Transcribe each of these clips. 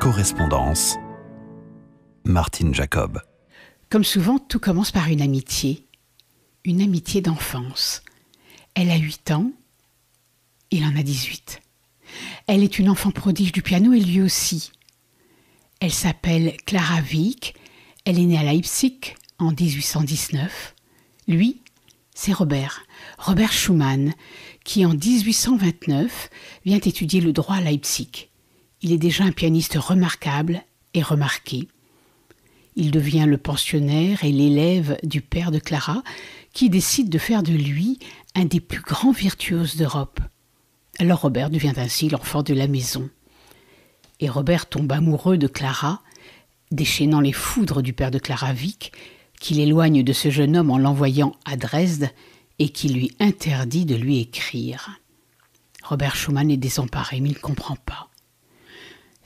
Correspondance. Martine Jacob. Comme souvent, tout commence par une amitié d'enfance. Elle a 8 ans, il en a 18. Elle est une enfant prodige du piano et lui aussi. Elle s'appelle Clara Wieck, elle est née à Leipzig en 1819. Lui, c'est Robert Schumann, qui en 1829 vient étudier le droit à Leipzig. Il est déjà un pianiste remarquable et remarqué. Il devient le pensionnaire et l'élève du père de Clara, qui décide de faire de lui un des plus grands virtuoses d'Europe. Alors Robert devient ainsi l'enfant de la maison. Et Robert tombe amoureux de Clara, déchaînant les foudres du père de Clara Wieck, qui l'éloigne de ce jeune homme en l'envoyant à Dresde et qui lui interdit de lui écrire. Robert Schumann est désemparé, mais il ne comprend pas.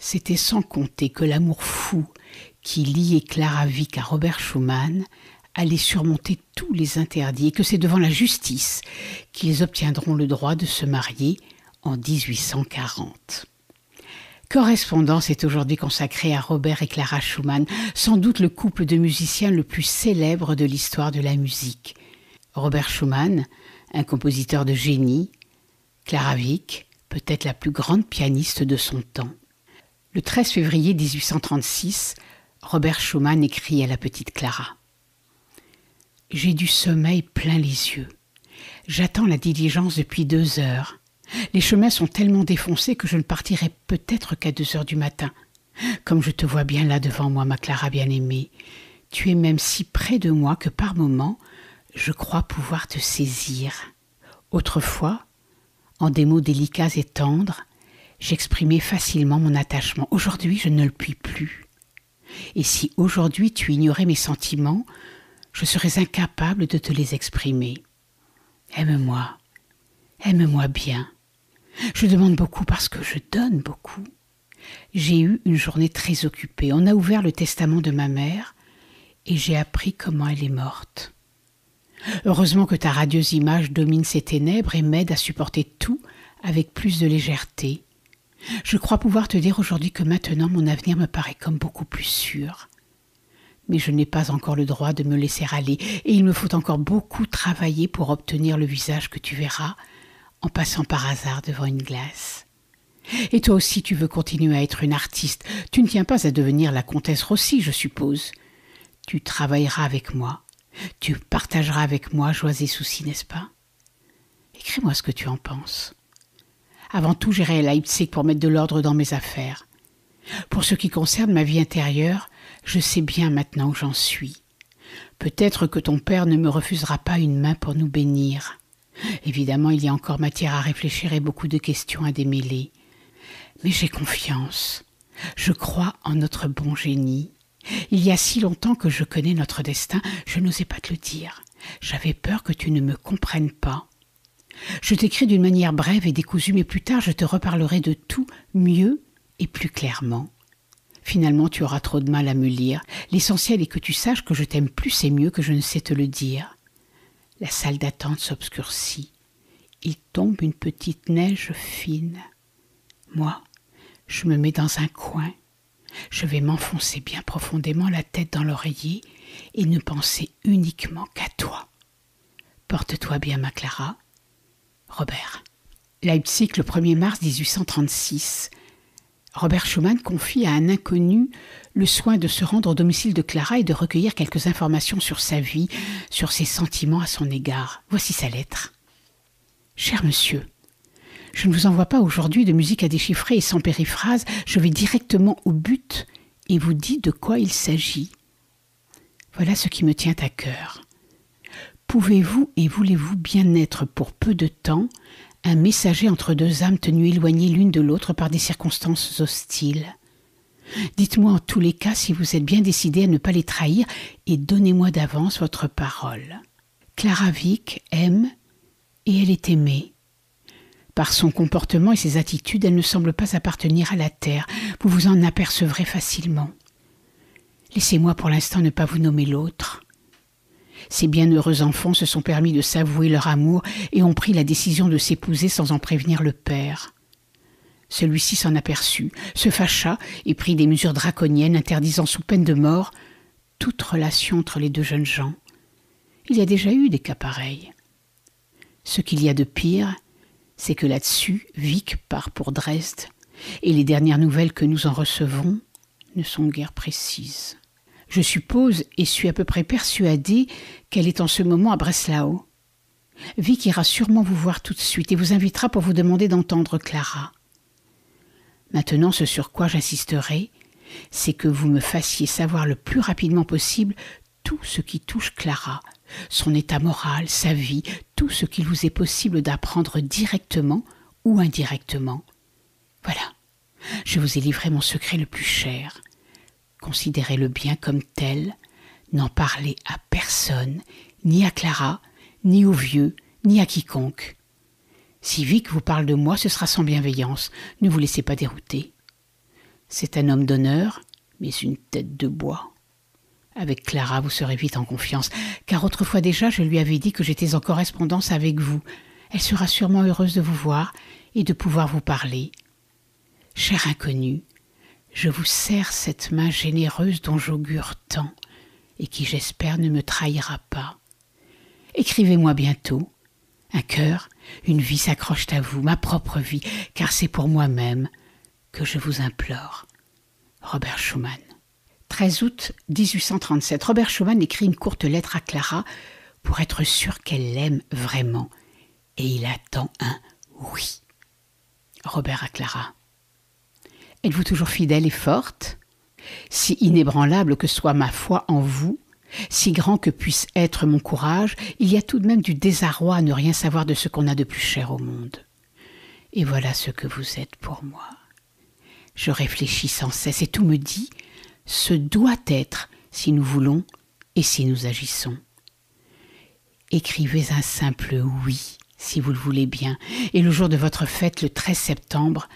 C'était sans compter que l'amour fou qui liait Clara Wieck à Robert Schumann allait surmonter tous les interdits et que c'est devant la justice qu'ils obtiendront le droit de se marier en 1840. Correspondance est aujourd'hui consacrée à Robert et Clara Schumann, sans doute le couple de musiciens le plus célèbre de l'histoire de la musique. Robert Schumann, un compositeur de génie, Clara Wieck, peut-être la plus grande pianiste de son temps. Le 13 février 1836, Robert Schumann écrit à la petite Clara. « J'ai du sommeil plein les yeux. J'attends la diligence depuis 2 heures. Les chemins sont tellement défoncés que je ne partirai peut-être qu'à 2 heures du matin. Comme je te vois bien là devant moi, ma Clara bien-aimée, tu es même si près de moi que par moments, je crois pouvoir te saisir. Autrefois, en des mots délicats et tendres, j'exprimais facilement mon attachement. Aujourd'hui, je ne le puis plus. Et si aujourd'hui tu ignorais mes sentiments, je serais incapable de te les exprimer. Aime-moi bien. Je demande beaucoup parce que je donne beaucoup. J'ai eu une journée très occupée. On a ouvert le testament de ma mère et j'ai appris comment elle est morte. Heureusement que ta radieuse image domine ces ténèbres et m'aide à supporter tout avec plus de légèreté. Je crois pouvoir te dire aujourd'hui que maintenant mon avenir me paraît comme beaucoup plus sûr. Mais je n'ai pas encore le droit de me laisser aller et il me faut encore beaucoup travailler pour obtenir le visage que tu verras en passant par hasard devant une glace. Et toi aussi tu veux continuer à être une artiste. Tu ne tiens pas à devenir la comtesse Rossi, je suppose. Tu travailleras avec moi. Tu partageras avec moi joies et soucis, n'est-ce pas? Écris-moi ce que tu en penses. Avant tout, j'irai à Leipzig pour mettre de l'ordre dans mes affaires. Pour ce qui concerne ma vie intérieure, je sais bien maintenant où j'en suis. Peut-être que ton père ne me refusera pas une main pour nous bénir. Évidemment, il y a encore matière à réfléchir et beaucoup de questions à démêler. Mais j'ai confiance. Je crois en notre bon génie. Il y a si longtemps que je connais notre destin, je n'osais pas te le dire. J'avais peur que tu ne me comprennes pas. Je t'écris d'une manière brève et décousue, mais plus tard je te reparlerai de tout mieux et plus clairement. Finalement, tu auras trop de mal à me lire. L'essentiel est que tu saches que je t'aime plus et mieux que je ne sais te le dire. La salle d'attente s'obscurcit. Il tombe une petite neige fine. Moi, je me mets dans un coin. Je vais m'enfoncer bien profondément la tête dans l'oreiller et ne penser uniquement qu'à toi. Porte-toi bien, ma Clara. Robert. Leipzig, le 1er mars 1836. Robert Schumann confie à un inconnu le soin de se rendre au domicile de Clara et de recueillir quelques informations sur sa vie, sur ses sentiments à son égard. Voici sa lettre. « Cher monsieur, je ne vous envoie pas aujourd'hui de musique à déchiffrer et sans périphrase, je vais directement au but et vous dis de quoi il s'agit. Voilà ce qui me tient à cœur. Pouvez-vous et voulez-vous bien être pour peu de temps un messager entre 2 âmes tenues éloignées l'une de l'autre par des circonstances hostiles? Dites-moi en tous les cas si vous êtes bien décidé à ne pas les trahir et donnez-moi d'avance votre parole. Clara Wieck aime et elle est aimée. Par son comportement et ses attitudes, elle ne semble pas appartenir à la terre. Vous vous en apercevrez facilement. Laissez-moi pour l'instant ne pas vous nommer l'autre. Ces bienheureux enfants se sont permis de s'avouer leur amour et ont pris la décision de s'épouser sans en prévenir le père. Celui-ci s'en aperçut, se fâcha et prit des mesures draconiennes interdisant sous peine de mort toute relation entre les deux jeunes gens. Il y a déjà eu des cas pareils. Ce qu'il y a de pire, c'est que là-dessus, Vic part pour Dresde, et les dernières nouvelles que nous en recevons ne sont guère précises. Je suppose et suis à peu près persuadée qu'elle est en ce moment à Breslau. Vic ira sûrement vous voir tout de suite et vous invitera pour vous demander d'entendre Clara. Maintenant, ce sur quoi j'insisterai, c'est que vous me fassiez savoir le plus rapidement possible tout ce qui touche Clara, son état moral, sa vie, tout ce qu'il vous est possible d'apprendre directement ou indirectement. Voilà, je vous ai livré mon secret le plus cher. Considérez-le bien comme tel, n'en parlez à personne, ni à Clara, ni aux vieux, ni à quiconque. Si Vic vous parle de moi, ce sera sans bienveillance, ne vous laissez pas dérouter. C'est un homme d'honneur, mais une tête de bois. Avec Clara, vous serez vite en confiance, car autrefois déjà, je lui avais dit que j'étais en correspondance avec vous. Elle sera sûrement heureuse de vous voir et de pouvoir vous parler. Cher inconnu, je vous serre cette main généreuse dont j'augure tant, et qui, j'espère, ne me trahira pas. Écrivez-moi bientôt. Un cœur, une vie s'accrochent à vous, ma propre vie, car c'est pour moi-même que je vous implore. Robert Schumann. 13 août 1837. Robert Schumann écrit une courte lettre à Clara pour être sûr qu'elle l'aime vraiment. Et il attend un oui. Robert à Clara. Êtes-vous toujours fidèle et forte? Si inébranlable que soit ma foi en vous, si grand que puisse être mon courage, il y a tout de même du désarroi à ne rien savoir de ce qu'on a de plus cher au monde. Et voilà ce que vous êtes pour moi. Je réfléchis sans cesse et tout me dit, ce doit être si nous voulons et si nous agissons. Écrivez un simple oui, si vous le voulez bien, et le jour de votre fête, le 13 septembre,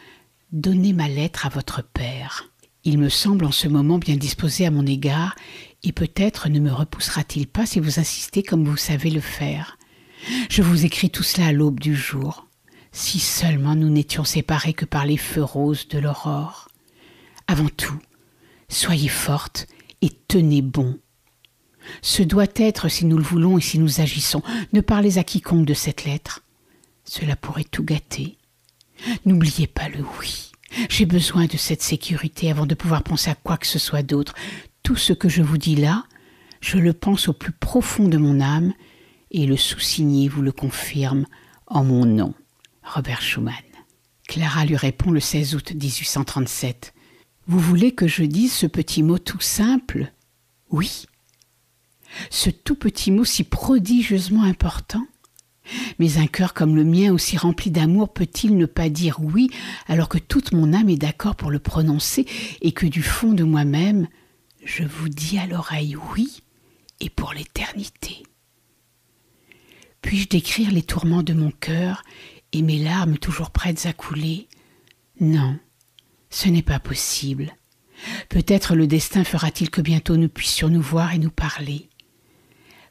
donnez ma lettre à votre père. Il me semble en ce moment bien disposé à mon égard, et peut-être ne me repoussera-t-il pas si vous insistez comme vous savez le faire. Je vous écris tout cela à l'aube du jour. Si seulement nous n'étions séparés que par les feux roses de l'aurore. Avant tout, soyez forte et tenez bon. Ce doit être si nous le voulons et si nous agissons. Ne parlez à quiconque de cette lettre. Cela pourrait tout gâter. N'oubliez pas le oui. J'ai besoin de cette sécurité avant de pouvoir penser à quoi que ce soit d'autre. Tout ce que je vous dis là, je le pense au plus profond de mon âme et le sous-signé vous le confirme en mon nom. Robert Schumann. Clara lui répond le 16 août 1837. Vous voulez que je dise ce petit mot tout simple? Oui. Ce tout petit mot si prodigieusement important? Mais un cœur comme le mien, aussi rempli d'amour, peut-il ne pas dire oui, alors que toute mon âme est d'accord pour le prononcer et que du fond de moi-même, je vous dis à l'oreille oui, et pour l'éternité. Puis-je décrire les tourments de mon cœur et mes larmes toujours prêtes à couler? Non, ce n'est pas possible. Peut-être le destin fera-t-il que bientôt nous puissions nous voir et nous parler.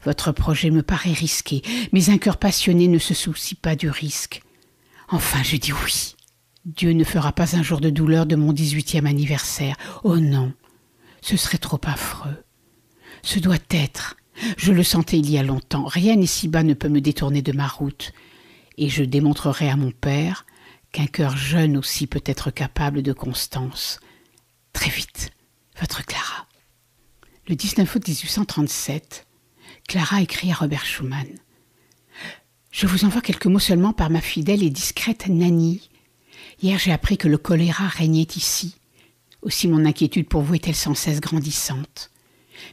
Votre projet me paraît risqué, mais un cœur passionné ne se soucie pas du risque. Enfin, je dis oui. Dieu ne fera pas un jour de douleur de mon 18e anniversaire. Oh non, ce serait trop affreux. Ce doit être. Je le sentais il y a longtemps. Rien ici-bas ne peut me détourner de ma route. Et je démontrerai à mon père qu'un cœur jeune aussi peut être capable de constance. Très vite, votre Clara. Le 19 août 1837, Clara écrit à Robert Schumann. Je vous envoie quelques mots seulement par ma fidèle et discrète Nanny. Hier, j'ai appris que le choléra régnait ici. Aussi mon inquiétude pour vous est-elle sans cesse grandissante.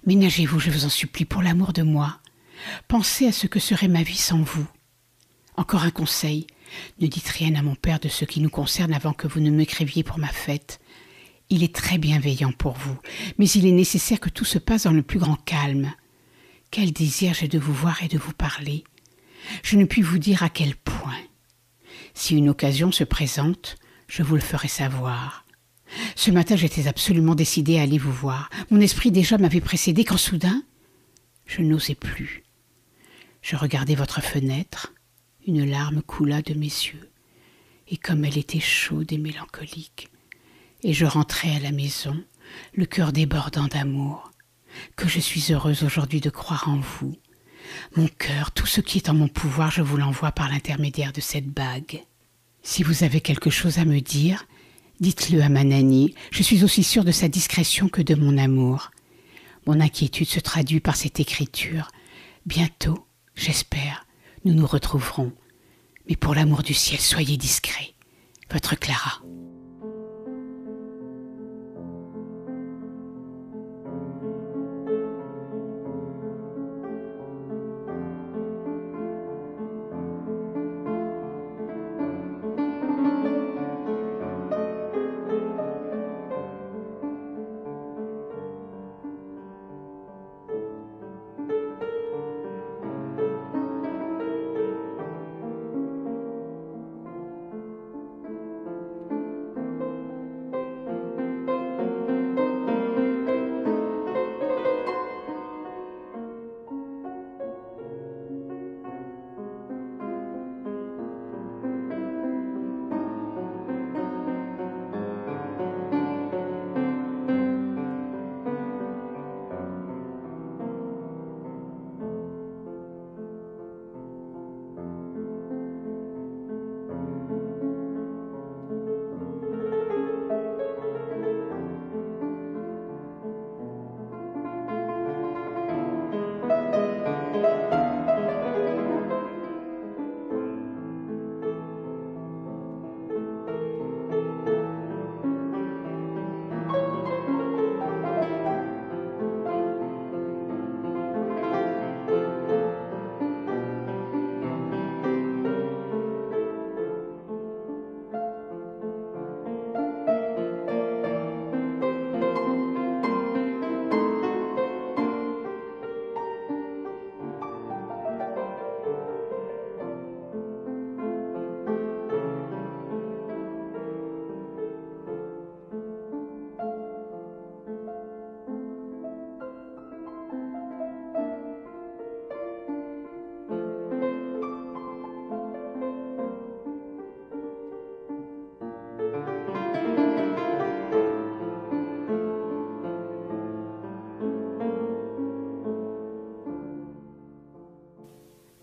Ménagez-vous, je vous en supplie, pour l'amour de moi. Pensez à ce que serait ma vie sans vous. Encore un conseil, ne dites rien à mon père de ce qui nous concerne avant que vous ne m'écriviez pour ma fête. Il est très bienveillant pour vous, mais il est nécessaire que tout se passe dans le plus grand calme. Quel désir j'ai de vous voir et de vous parler. Je ne puis vous dire à quel point. Si une occasion se présente, je vous le ferai savoir. Ce matin, j'étais absolument décidée à aller vous voir. Mon esprit déjà m'avait précédé quand soudain, je n'osais plus. Je regardai votre fenêtre, une larme coula de mes yeux, et comme elle était chaude et mélancolique. Et je rentrais à la maison, le cœur débordant d'amour. Que je suis heureuse aujourd'hui de croire en vous. Mon cœur, tout ce qui est en mon pouvoir, je vous l'envoie par l'intermédiaire de cette bague. Si vous avez quelque chose à me dire, dites-le à Manani. Je suis aussi sûre de sa discrétion que de mon amour. Mon inquiétude se traduit par cette écriture. Bientôt, j'espère, nous nous retrouverons. Mais pour l'amour du ciel, soyez discret. Votre Clara.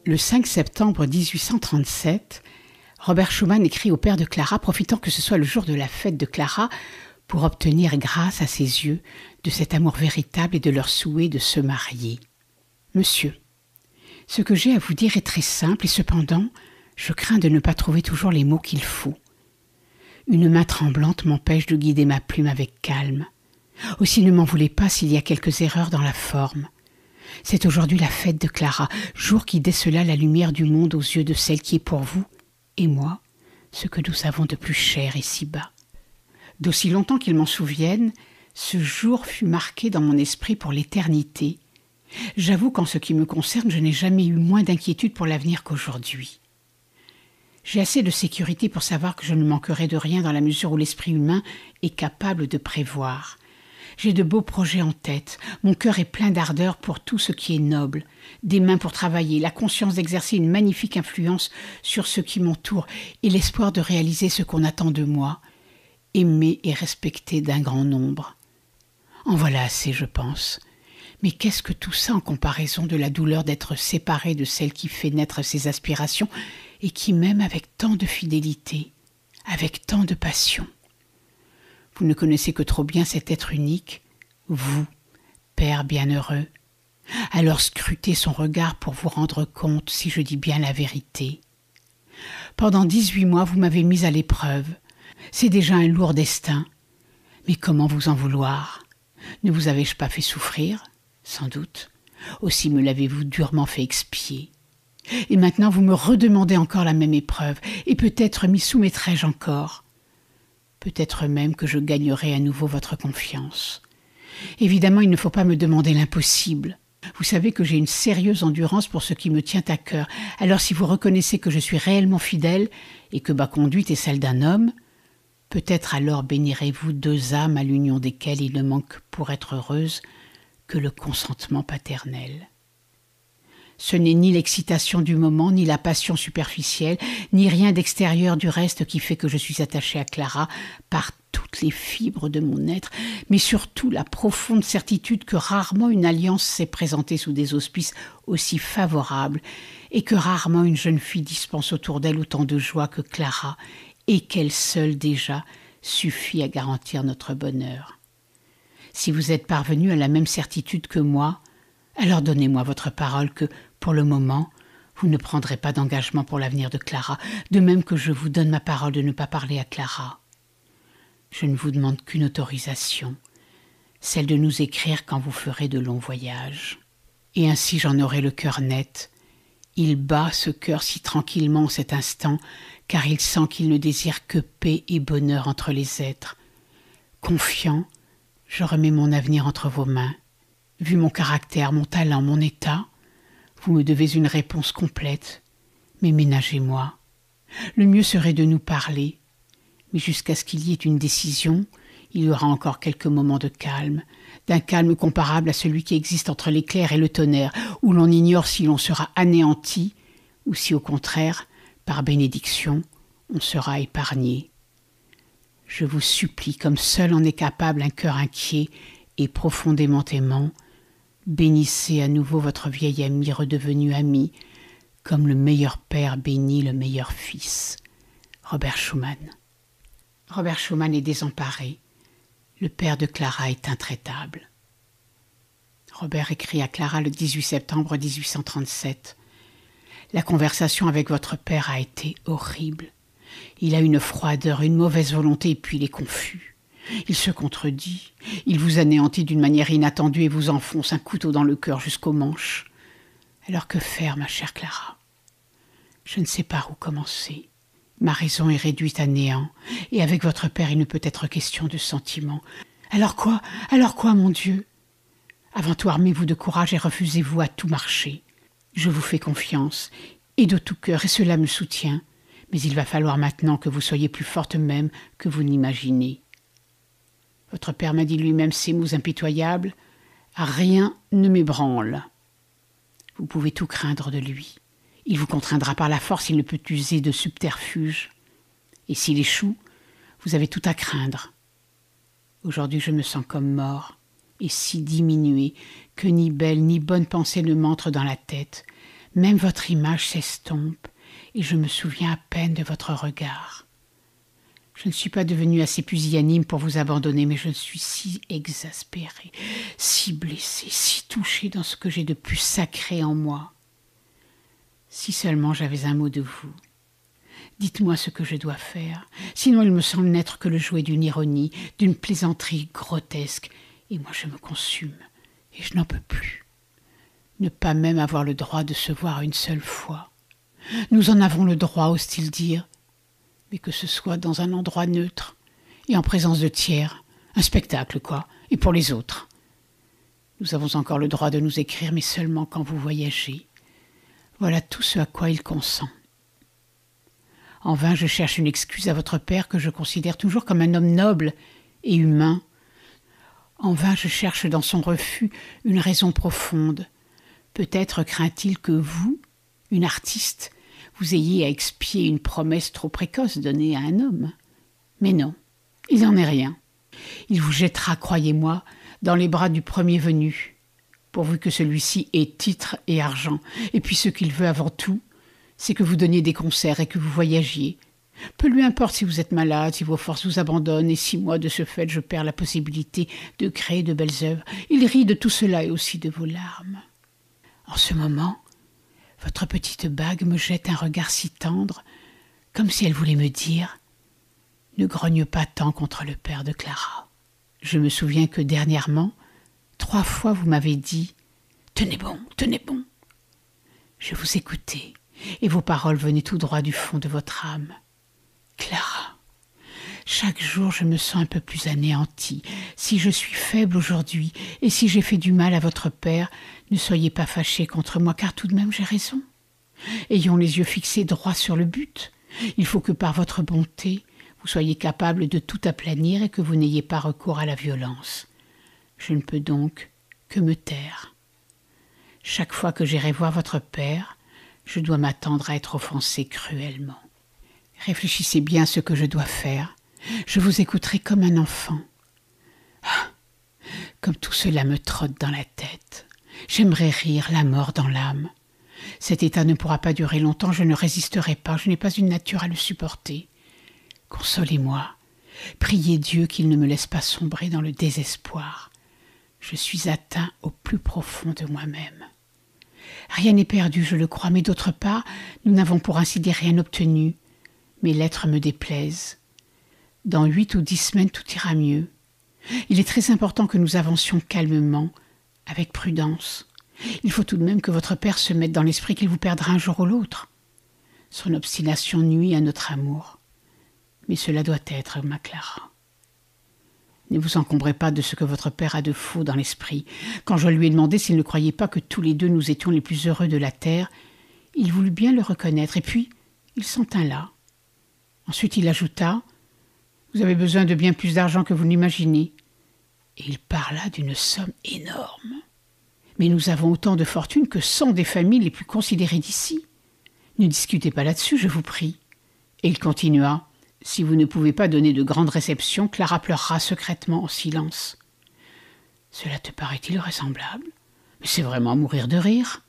Le 5 septembre 1837, Robert Schumann écrit au père de Clara, profitant que ce soit le jour de la fête de Clara, pour obtenir grâce à ses yeux de cet amour véritable et de leur souhait de se marier. « Monsieur, ce que j'ai à vous dire est très simple et cependant, je crains de ne pas trouver toujours les mots qu'il faut. Une main tremblante m'empêche de guider ma plume avec calme. Aussi ne m'en voulez pas s'il y a quelques erreurs dans la forme. C'est aujourd'hui la fête de Clara, jour qui décela la lumière du monde aux yeux de celle qui est pour vous et moi, ce que nous avons de plus cher et si bas. D'aussi longtemps qu'il m'en souvienne, ce jour fut marqué dans mon esprit pour l'éternité. J'avoue qu'en ce qui me concerne, je n'ai jamais eu moins d'inquiétude pour l'avenir qu'aujourd'hui. J'ai assez de sécurité pour savoir que je ne manquerai de rien dans la mesure où l'esprit humain est capable de prévoir. J'ai de beaux projets en tête, mon cœur est plein d'ardeur pour tout ce qui est noble, des mains pour travailler, la conscience d'exercer une magnifique influence sur ceux qui m'entourent et l'espoir de réaliser ce qu'on attend de moi, aimé et respecté d'un grand nombre. En voilà assez, je pense. Mais qu'est-ce que tout ça en comparaison de la douleur d'être séparé de celle qui fait naître ses aspirations et qui m'aime avec tant de fidélité, avec tant de passion. Vous ne connaissez que trop bien cet être unique, vous, Père bienheureux. Alors scrutez son regard pour vous rendre compte si je dis bien la vérité. Pendant 18 mois, vous m'avez mise à l'épreuve. C'est déjà un lourd destin. Mais comment vous en vouloir? Ne vous avais-je pas fait souffrir? Sans doute. Aussi me l'avez-vous durement fait expier. Et maintenant vous me redemandez encore la même épreuve, et peut-être m'y soumettrai-je encore. Peut-être même que je gagnerai à nouveau votre confiance. Évidemment, il ne faut pas me demander l'impossible. Vous savez que j'ai une sérieuse endurance pour ce qui me tient à cœur. Alors si vous reconnaissez que je suis réellement fidèle et que ma conduite est celle d'un homme, peut-être alors bénirez-vous 2 âmes à l'union desquelles il ne manque pour être heureuse que le consentement paternel. Ce n'est ni l'excitation du moment, ni la passion superficielle, ni rien d'extérieur du reste qui fait que je suis attachée à Clara par toutes les fibres de mon être, mais surtout la profonde certitude que rarement une alliance s'est présentée sous des auspices aussi favorables et que rarement une jeune fille dispense autour d'elle autant de joie que Clara et qu'elle seule déjà suffit à garantir notre bonheur. Si vous êtes parvenu à la même certitude que moi, alors donnez-moi votre parole que, pour le moment, vous ne prendrez pas d'engagement pour l'avenir de Clara, de même que je vous donne ma parole de ne pas parler à Clara. Je ne vous demande qu'une autorisation, celle de nous écrire quand vous ferez de longs voyages. Et ainsi j'en aurai le cœur net. Il bat ce cœur si tranquillement en cet instant, car il sent qu'il ne désire que paix et bonheur entre les êtres. Confiant, je remets mon avenir entre vos mains. Vu mon caractère, mon talent, mon état, vous me devez une réponse complète, mais ménagez-moi. Le mieux serait de nous parler, mais jusqu'à ce qu'il y ait une décision, il y aura encore quelques moments de calme, d'un calme comparable à celui qui existe entre l'éclair et le tonnerre, où l'on ignore si l'on sera anéanti, ou si au contraire, par bénédiction, on sera épargné. Je vous supplie, comme seul en est capable un cœur inquiet et profondément aimant, bénissez à nouveau votre vieil ami redevenu ami, comme le meilleur père bénit le meilleur fils. Robert Schumann. Robert Schumann est désemparé. Le père de Clara est intraitable. Robert écrit à Clara le 18 septembre 1837. La conversation avec votre père a été horrible. Il a une froideur, une mauvaise volonté, et puis il est confus. Il se contredit. Il vous anéantit d'une manière inattendue et vous enfonce un couteau dans le cœur jusqu'au manche. Alors que faire, ma chère Clara? Je ne sais par où commencer. Ma raison est réduite à néant, et avec votre père il ne peut être question de sentiment. Alors quoi, mon Dieu? Avant tout, armez-vous de courage et refusez-vous à tout marcher. Je vous fais confiance, et de tout cœur, et cela me soutient. Mais il va falloir maintenant que vous soyez plus forte même que vous n'imaginez. Votre père m'a dit lui-même ces mots impitoyables. Rien ne m'ébranle. Vous pouvez tout craindre de lui. Il vous contraindra par la force, il ne peut user de subterfuge. Et s'il échoue, vous avez tout à craindre. Aujourd'hui, je me sens comme mort, et si diminué que ni belle ni bonne pensée ne m'entre dans la tête. Même votre image s'estompe, et je me souviens à peine de votre regard. Je ne suis pas devenue assez pusillanime pour vous abandonner, mais je suis si exaspérée, si blessée, si touchée dans ce que j'ai de plus sacré en moi. Si seulement j'avais un mot de vous. Dites-moi ce que je dois faire, sinon il me semble n'être que le jouet d'une ironie, d'une plaisanterie grotesque, et moi je me consume, et je n'en peux plus. Ne pas même avoir le droit de se voir une seule fois. Nous en avons le droit, ose-t-il dire, mais que ce soit dans un endroit neutre, et en présence de tiers, un spectacle, quoi, et pour les autres. Nous avons encore le droit de nous écrire, mais seulement quand vous voyagez. Voilà tout ce à quoi il consent. En vain, je cherche une excuse à votre père que je considère toujours comme un homme noble et humain. En vain, je cherche dans son refus une raison profonde. Peut-être craint-il que vous, une artiste, vous ayez à expier une promesse trop précoce donnée à un homme. Mais non, il n'en est rien. Il vous jettera, croyez-moi, dans les bras du premier venu, pourvu que celui-ci ait titre et argent. Et puis ce qu'il veut avant tout, c'est que vous donniez des concerts et que vous voyagiez. Peu lui importe si vous êtes malade, si vos forces vous abandonnent, et si moi, de ce fait, je perds la possibilité de créer de belles œuvres. Il rit de tout cela et aussi de vos larmes. En ce moment, votre petite bague me jette un regard si tendre, comme si elle voulait me dire « Ne grogne pas tant contre le père de Clara ». Je me souviens que dernièrement, 3 fois vous m'avez dit « Tenez bon, tenez bon ». Je vous écoutais, et vos paroles venaient tout droit du fond de votre âme. Clara, chaque jour je me sens un peu plus anéantie. Si je suis faible aujourd'hui, et si j'ai fait du mal à votre père, ne soyez pas fâchés contre moi, car tout de même j'ai raison. Ayons les yeux fixés droit sur le but. Il faut que par votre bonté, vous soyez capable de tout aplanir et que vous n'ayez pas recours à la violence. Je ne peux donc que me taire. Chaque fois que j'irai voir votre père, je dois m'attendre à être offensée cruellement. Réfléchissez bien à ce que je dois faire. Je vous écouterai comme un enfant. Ah, comme tout cela me trotte dans la tête. J'aimerais rire, la mort dans l'âme. Cet état ne pourra pas durer longtemps, je ne résisterai pas, je n'ai pas une nature à le supporter. Consolez-moi, priez Dieu qu'il ne me laisse pas sombrer dans le désespoir. Je suis atteint au plus profond de moi-même. Rien n'est perdu, je le crois, mais d'autre part, nous n'avons pour ainsi dire rien obtenu. Mes lettres me déplaisent. Dans 8 ou 10 semaines, tout ira mieux. Il est très important que nous avancions calmement, avec prudence. Il faut tout de même que votre père se mette dans l'esprit qu'il vous perdra un jour ou l'autre. Son obstination nuit à notre amour. Mais cela doit être, ma Clara. Ne vous encombrez pas de ce que votre père a de faux dans l'esprit. Quand je lui ai demandé s'il ne croyait pas que tous les deux nous étions les plus heureux de la terre, il voulut bien le reconnaître, et puis il s'en tint là. Ensuite il ajouta « Vous avez besoin de bien plus d'argent que vous l'imaginez. » Et il parla d'une somme énorme. Mais nous avons autant de fortune que 100 des familles les plus considérées d'ici. Ne discutez pas là-dessus, je vous prie. Et il continua. Si vous ne pouvez pas donner de grandes réceptions, Clara pleurera secrètement en silence. Cela te paraît-il vraisemblable? Mais c'est vraiment à mourir de rire.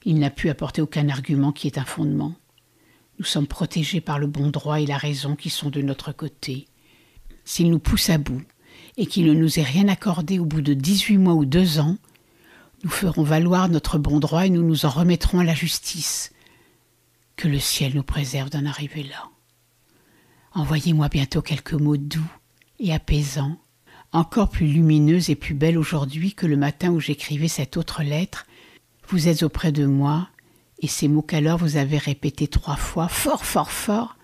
Il n'a pu apporter aucun argument qui ait un fondement. Nous sommes protégés par le bon droit et la raison qui sont de notre côté. S'il nous pousse à bout et qu'il ne nous ait rien accordé au bout de 18 mois ou 2 ans, nous ferons valoir notre bon droit et nous nous en remettrons à la justice. Que le ciel nous préserve d'en arriver là. Envoyez-moi bientôt quelques mots doux et apaisants, encore plus lumineux et plus belles aujourd'hui que le matin où j'écrivais cette autre lettre. Vous êtes auprès de moi, et ces mots qu'alors vous avez répétés 3 fois, fort, fort, fort,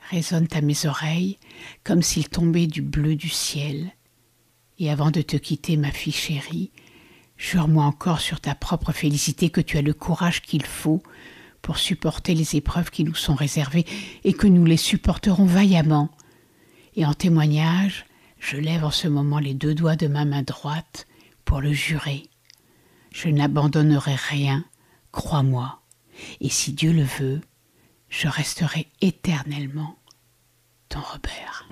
résonnent à mes oreilles comme s'ils tombaient du bleu du ciel. Et avant de te quitter, ma fille chérie, jure-moi encore sur ta propre félicité que tu as le courage qu'il faut pour supporter les épreuves qui nous sont réservées et que nous les supporterons vaillamment. Et en témoignage, je lève en ce moment les 2 doigts de ma main droite pour le jurer. Je n'abandonnerai rien, crois-moi, et si Dieu le veut, je resterai éternellement ton Robert.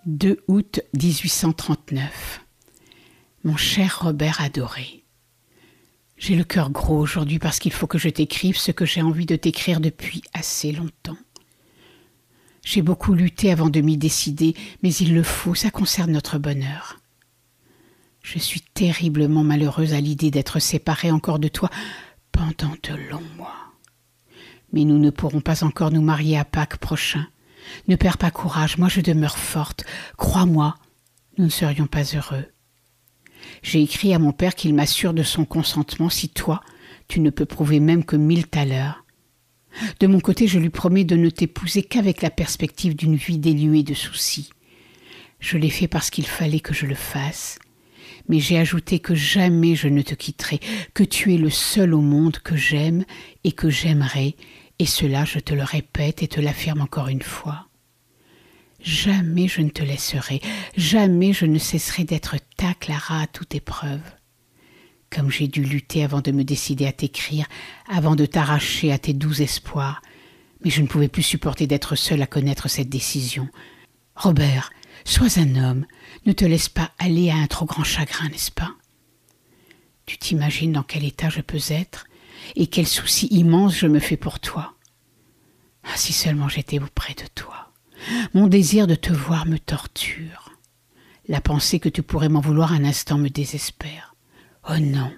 2 août 1839. Mon cher Robert adoré, j'ai le cœur gros aujourd'hui parce qu'il faut que je t'écrive ce que j'ai envie de t'écrire depuis assez longtemps. J'ai beaucoup lutté avant de m'y décider, mais il le faut, ça concerne notre bonheur. Je suis terriblement malheureuse à l'idée d'être séparée encore de toi pendant de longs mois. Mais nous ne pourrons pas encore nous marier à Pâques prochain. Ne perds pas courage, moi je demeure forte. Crois-moi, nous ne serions pas heureux. J'ai écrit à mon père qu'il m'assure de son consentement si toi, tu ne peux prouver même que 1000 thalers. De mon côté, je lui promets de ne t'épouser qu'avec la perspective d'une vie dénuée de soucis. Je l'ai fait parce qu'il fallait que je le fasse. Mais j'ai ajouté que jamais je ne te quitterai, que tu es le seul au monde que j'aime et que j'aimerai, et cela je te le répète et te l'affirme encore une fois. Jamais je ne te laisserai, jamais je ne cesserai d'être ta Clara à toute épreuve. Comme j'ai dû lutter avant de me décider à t'écrire, avant de t'arracher à tes doux espoirs, mais je ne pouvais plus supporter d'être seule à connaître cette décision. Robert, sois un homme, ne te laisse pas aller à un trop grand chagrin, n'est-ce pas? Tu t'imagines dans quel état je peux être et quel souci immense je me fais pour toi. Ah, si seulement j'étais auprès de toi. Mon désir de te voir me torture. La pensée que tu pourrais m'en vouloir un instant me désespère. Oh non,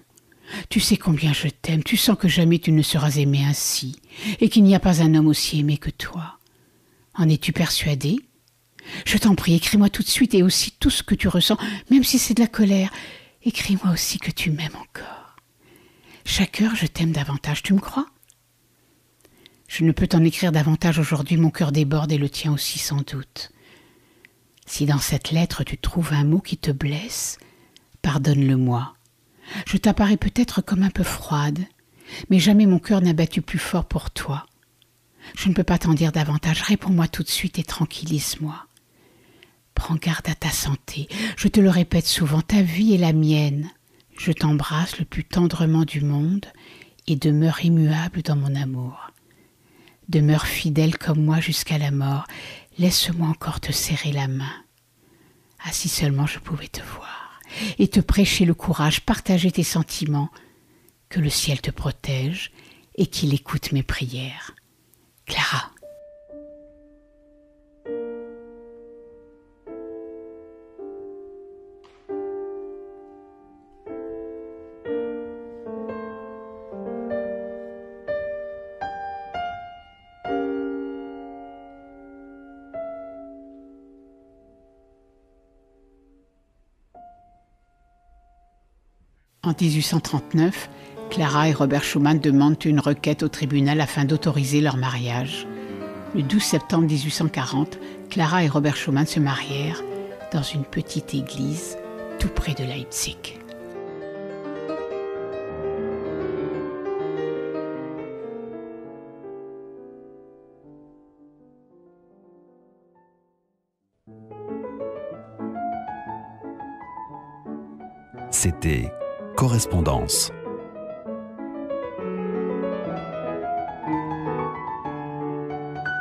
tu sais combien je t'aime, tu sens que jamais tu ne seras aimé ainsi, et qu'il n'y a pas un homme aussi aimé que toi. En es-tu persuadé? Je t'en prie, écris-moi tout de suite et aussi tout ce que tu ressens, même si c'est de la colère. Écris-moi aussi que tu m'aimes encore. Chaque heure, je t'aime davantage, tu me crois? Je ne peux t'en écrire davantage aujourd'hui, mon cœur déborde et le tien aussi sans doute. Si dans cette lettre tu trouves un mot qui te blesse, pardonne-le-moi. Je t'apparais peut-être comme un peu froide, mais jamais mon cœur n'a battu plus fort pour toi. Je ne peux pas t'en dire davantage, réponds-moi tout de suite et tranquillise-moi. Prends garde à ta santé, je te le répète souvent, ta vie est la mienne. Je t'embrasse le plus tendrement du monde et demeure immuable dans mon amour. Demeure fidèle comme moi jusqu'à la mort, laisse-moi encore te serrer la main. Ah, si seulement je pouvais te voir et te prêcher le courage, partager tes sentiments, que le ciel te protège et qu'il écoute mes prières. Clara. En 1839, Clara et Robert Schumann demandent une requête au tribunal afin d'autoriser leur mariage. Le 12 septembre 1840, Clara et Robert Schumann se marièrent dans une petite église tout près de Leipzig. C'était Correspondance.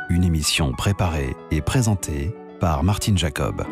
Une émission préparée et présentée par Martine Jacob.